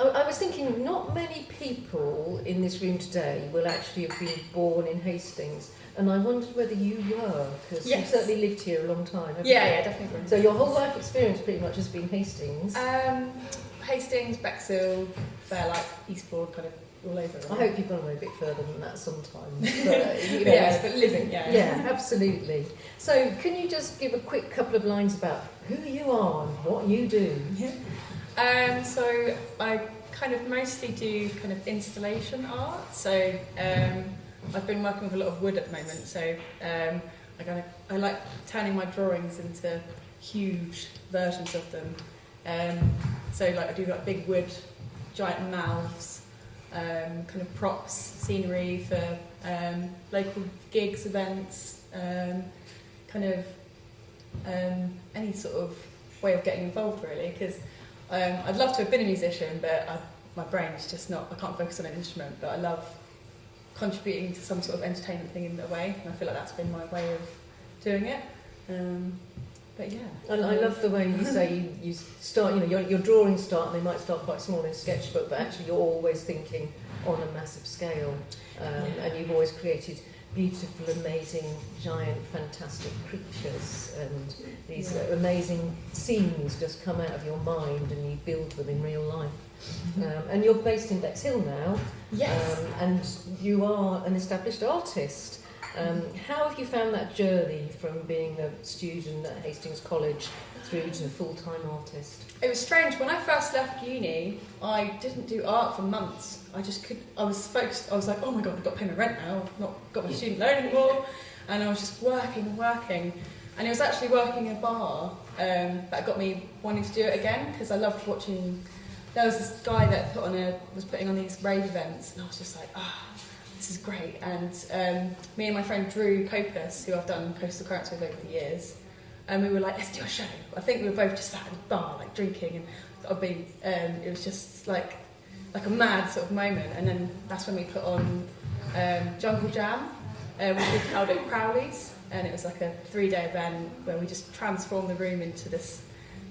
I was thinking, not many people in this room today will actually have been born in Hastings, and I wondered whether you were, because you've certainly lived here a long time, haven't you? Yeah, definitely. So your whole life experience pretty much has been Hastings. Hastings, Bexhill, Fairlight, Eastbourne, kind of all over. I hope you've gone away a bit further than that sometimes. But, Yes, but living, Yeah, absolutely. So can you just give a quick couple of lines about who you are and what you do? Yeah. So I kind of mostly do kind of installation art. So I've been working with a lot of wood at the moment. So I like turning my drawings into huge versions of them. So like I do like big wood, giant mouths, kind of props, scenery for local gigs, events, kind of any sort of way of getting involved really, because I'd love to have been a musician, but my brain's just not, I can't focus on an instrument, but I love contributing to some sort of entertainment thing in a way, and I feel like that's been my way of doing it. But yeah. I love the way you say you start, your drawings start, and they might start quite small in sketchbook, but actually you're always thinking on a massive scale, and you've always created beautiful, amazing, giant, fantastic creatures, and these amazing scenes just come out of your mind and you build them in real life. And you're based in Bexhill now, and you are an established artist. How have you found that journey from being a student at Hastings College through to a full-time artist? It was strange. When I first left uni, I didn't do art for months. I was focused. I was like, oh my God, I've got to pay my rent now. I've not got my student loan anymore. And I was just working and working. And it was actually working in a bar that got me wanting to do it again, because I loved watching. There was this guy that was putting on these rave events, and I was just like, this is great. And me and my friend Drew Copus, who I've done Coastal Currents with over the years, and we were like, let's do a show. I think we were both just sat in a bar, like drinking, and it was just like a mad sort of moment. And then that's when we put on Jungle Jam, which we held at Crowley's, and it was like a 3-day event where we just transformed the room into this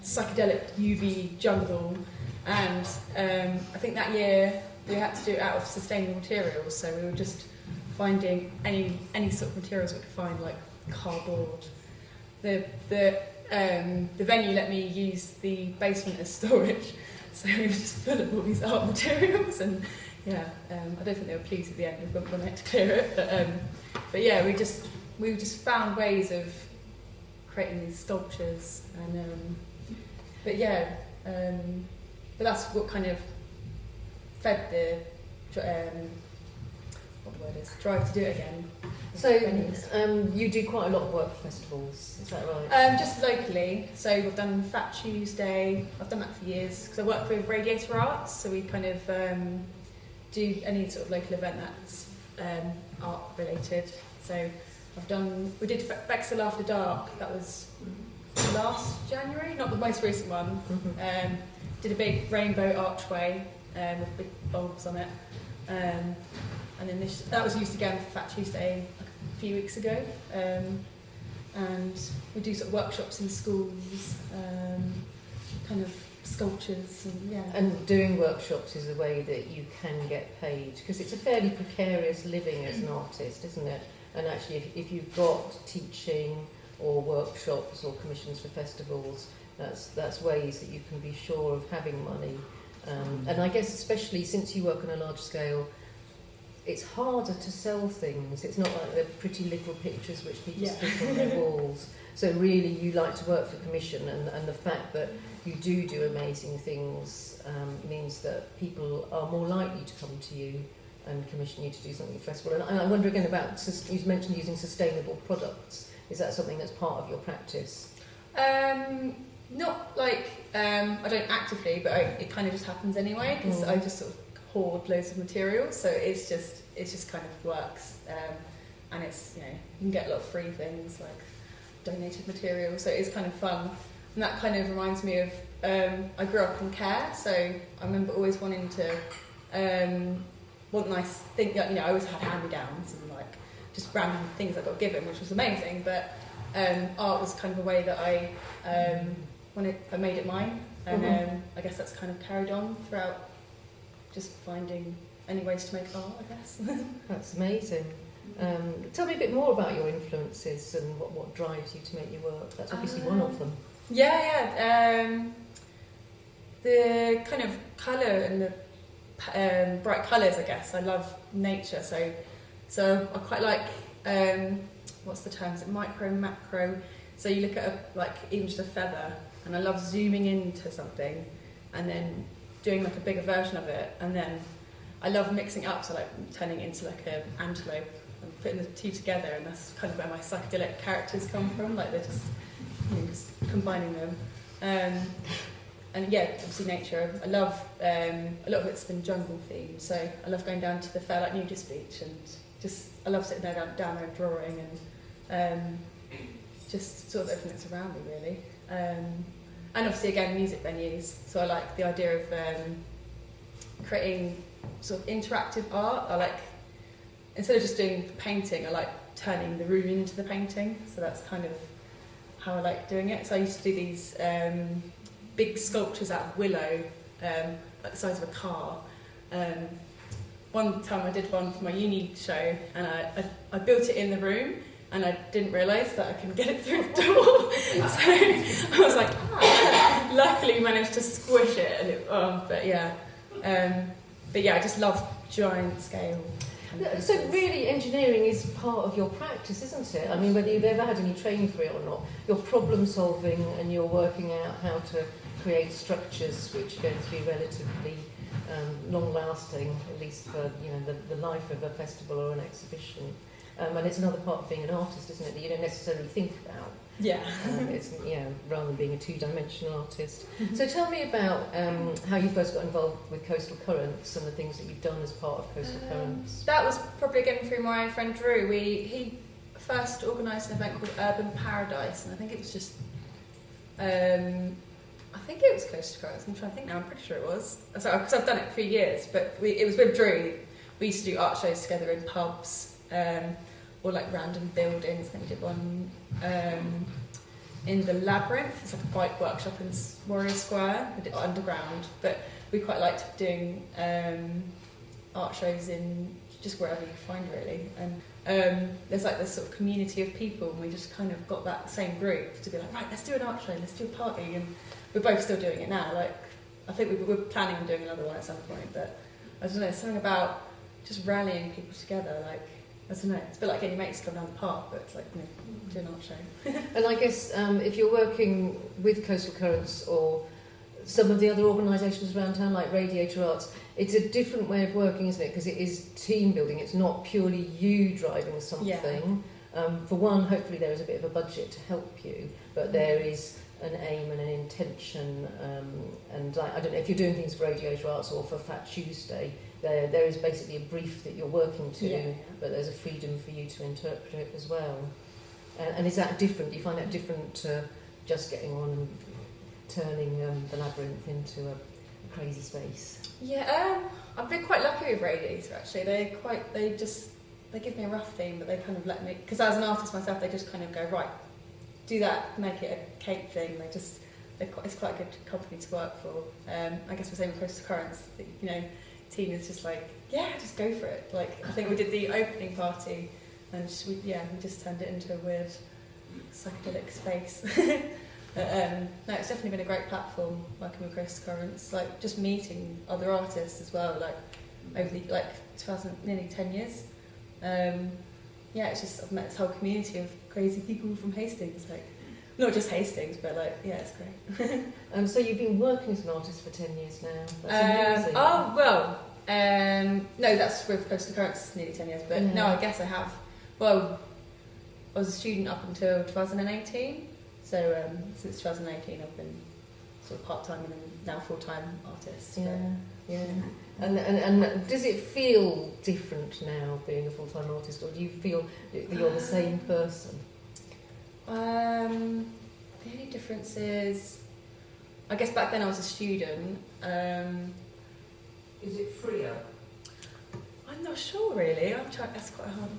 psychedelic UV jungle. And I think that year we had to do it out of sustainable materials, so we were just finding any sort of materials we could find, like cardboard. The venue let me use the basement as storage, so we were just full of all these art materials, and I don't think they were pleased at the end when I had to clear it, but yeah, we just found ways of creating these sculptures, and but that's what kind of fed the drive to do it again. So you do quite a lot of work for festivals, is that right? Just locally. So we've done Fat Tuesday. I've done that for years because I work with Radiator Arts, so we kind of do any sort of local event that's art related. So we did Bexhill After Dark. That was last January, not the most recent one. Mm-hmm. Did a big rainbow archway with big bulbs on it, and then that was used again for Fat Tuesday a few weeks ago, and we do sort of workshops in schools, kind of sculptures, And doing workshops is a way that you can get paid, because it's a fairly precarious living as an artist, isn't it? And actually, if you've got teaching or workshops or commissions for festivals, that's ways that you can be sure of having money. And I guess especially since you work on a large scale, it's harder to sell things. It's not like the pretty little pictures which people stick on their walls. So really you like to work for commission, and the fact that you do amazing things means that people are more likely to come to you and commission you to do something at the festival. And I wonder again about, you mentioned using sustainable products. Is that something that's part of your practice? Not like, I don't actively, but it kind of just happens anyway, because I just sort of hoard loads of materials, so it just kind of works, and it's, you can get a lot of free things like donated materials, so it's kind of fun. And that kind of reminds me of, I grew up in care, so I remember always wanting to want nice things, I always had hand-me-downs and like just random things I got given, which was amazing, but art was kind of a way that I made it mine, and I guess that's kind of carried on throughout just finding any ways to make art, I guess. That's amazing. Tell me a bit more about your influences and what drives you to make your work. That's obviously one of them. The kind of colour and the bright colours, I guess. I love nature, so I quite like, what's the term? Is it micro, macro? So you look at even just a feather, and I love zooming into something and then doing like a bigger version of it, and then I love mixing it up, so like turning it into like an antelope and putting the two together, and that's kind of where my psychedelic characters come from, like they're just, just combining them. And yeah, obviously nature. I love, a lot of it's been jungle themed, so I love going down to the Fairlight Nudist Beach, and I love sitting there down there drawing, and just sort of everything that's around me, really. And obviously again, music venues, so I like the idea of creating sort of interactive art. I like, instead of just doing painting, I like turning the room into the painting, so that's kind of how I like doing it. So I used to do these big sculptures out of willow, like the size of a car. One time I did one for my uni show, and I built it in the room, and I didn't realise that I could get it through the door. So I was like, luckily managed to squish it, and but yeah, I just love giant scale. So really, engineering is part of your practice, isn't it? I mean, whether you've ever had any training for it or not, you're problem solving and you're working out how to create structures which are going to be relatively long lasting, at least for the life of a festival or an exhibition. And it's another part of being an artist, isn't it, that you don't necessarily think about. Yeah. It's rather than being a two-dimensional artist. So tell me about how you first got involved with Coastal Currents and the things that you've done as part of Coastal Currents. That was probably again through my friend Drew. He first organised an event called Urban Paradise, and I think it was just, Coastal Currents. I'm trying to think now. I'm pretty sure it was. Sorry, because I've done it for years, but it was with Drew. We used to do art shows together in pubs. Or like random buildings. I think we did one in the Labyrinth. It's like a bike workshop in Warrior Square. We did it underground, but we quite liked doing art shows in just wherever you find, really. And there's like this sort of community of people, and we just kind of got that same group to be like, right, let's do an art show, let's do a party, and we're both still doing it now. Like, I think we're planning on doing another one at some point, but I don't know, there's something about just rallying people together, like, I don't know, it's a bit like getting your mates to come down the park, but it's like, do an art show. And I guess if you're working with Coastal Currents or some of the other organisations around town, like Radiator Arts, it's a different way of working, isn't it? Because it is team building, it's not purely you driving something. Yeah. For one, hopefully there is a bit of a budget to help you, but there is an aim and an intention, and like, I don't know if you're doing things for Radiator Arts or for Fat Tuesday, there is basically a brief that you're working to, but there's a freedom for you to interpret it as well. And is that different? Do you find that different to just getting on and turning the Labyrinth into a crazy space? Yeah, I've been quite lucky with Radiator, actually. They give me a rough theme, but they kind of let me, because as an artist myself, they just kind of go, right, do that, make it a cake thing. It's quite a good company to work for. I guess we're saying with Coastal Currents, team is just like, just go for it. Like, I think we did the opening party, and we just turned it into a weird psychedelic space. No, it's definitely been a great platform working with Coastal Currents, like just meeting other artists as well, like over the nearly 10 years. It's just, I've met this whole community of crazy people from Hastings, like not just Hastings, but it's great. So you've been working as an artist for 10 years now. That's amazing. No, that's with Coastal Currents, nearly 10 years, but no, I guess I have. Well, I was a student up until 2018, so since 2018 I've been sort of part-time and now full-time artist. Yeah. And does it feel different now being a full-time artist, or do you feel that you're the same person? The only difference is, I guess back then I was a student. Is it freer? I'm not sure really. That's quite hard.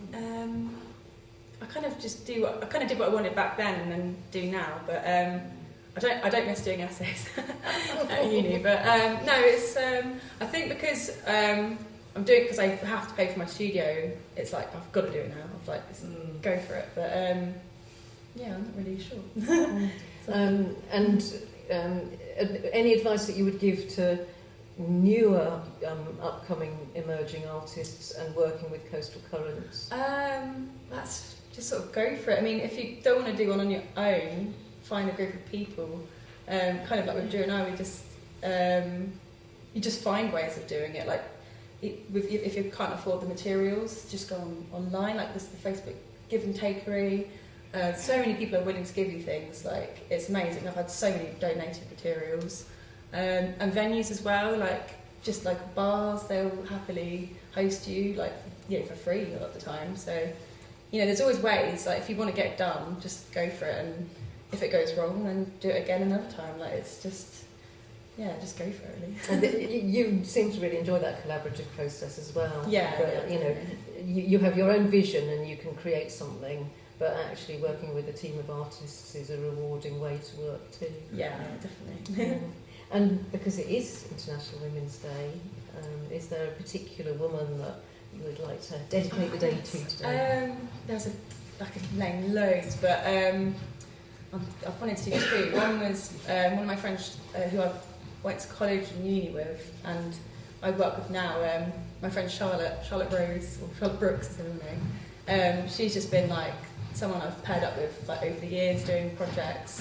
I kind of did what I wanted back then and then do now. But I don't miss doing essays at uni, but no, it's I think because I'm doing because I have to pay for my studio. It's like I've got to do it now. I've like go for it, but yeah, I'm not really sure. Any advice that you would give to newer upcoming emerging artists and working with coastal currents? That's just sort of go for it. I mean, if you don't want to do one on your own, find a group of people. Kind of like with Drew and I, we just you just find ways of doing it. Like if you can't afford the materials, just go online. Like there's the Facebook give and takery. So many people are willing to give you things. Like it's amazing. I've had so many donated materials. And venues as well, like just like bars, they'll happily host you, like for free a lot of the time. So there's always ways. Like if you want to get it done, just go for it, and if it goes wrong, then do it again another time. Like it's just go for it really. And you seem to really enjoy that collaborative process as well. Yeah. You have your own vision and you can create something, but actually working with a team of artists is a rewarding way to work too. Yeah, definitely. And because it is International Women's Day, is there a particular woman that you would like to dedicate the day to today? There's I could name loads, but I wanted to do two. One was one of my friends who I went to college and uni with, and I work with now. My friend Charlotte Rose, or Charlotte Brooks is her name. She's just been like someone I've paired up with like over the years doing projects.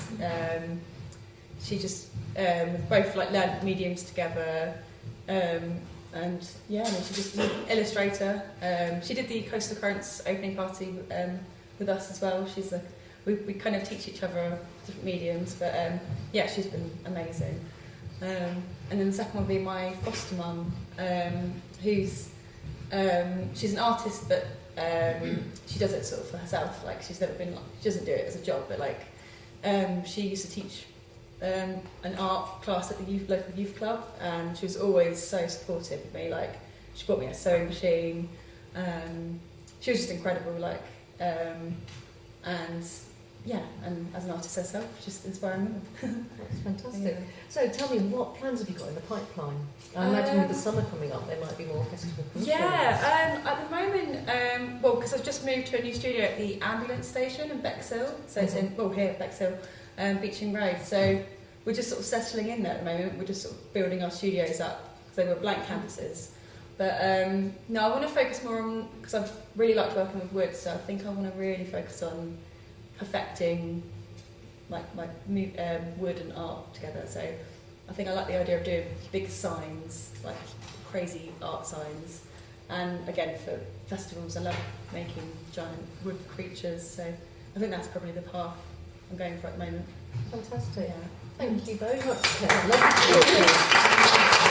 She just we've both like learned mediums together, and she's just an illustrator. She did the Coastal Currents opening party with us as well. She's we kind of teach each other different mediums, but she's been amazing. And then the second one would be my foster mum, who's she's an artist, but she does it sort of for herself. Like she doesn't do it as a job, but like she used to teach an art class at the local youth club, and she was always so supportive of me. Like she bought me a sewing machine. She was just incredible. Like and as an artist herself, just inspiring women. That's fantastic. Yeah. So tell me, what plans have you got in the pipeline? I imagine with the summer coming up, there might be more festival programs. Yeah, at the moment, because I've just moved to a new studio at the ambulance station in Bexhill, so it's here at Bexhill, Beeching Road. So we're just sort of settling in there at the moment. We're just sort of building our studios up, so we're blank canvases. But no, I want to focus more on, because I've really liked working with wood, so I think I want to really focus on perfecting like wood and art together. So I think I like the idea of doing big signs, like crazy art signs, and again for festivals I love making giant wood creatures, so I think that's probably the path I'm going for at the moment. Fantastic. Yeah. Thank you very much, Claire. Lovely to talk to you.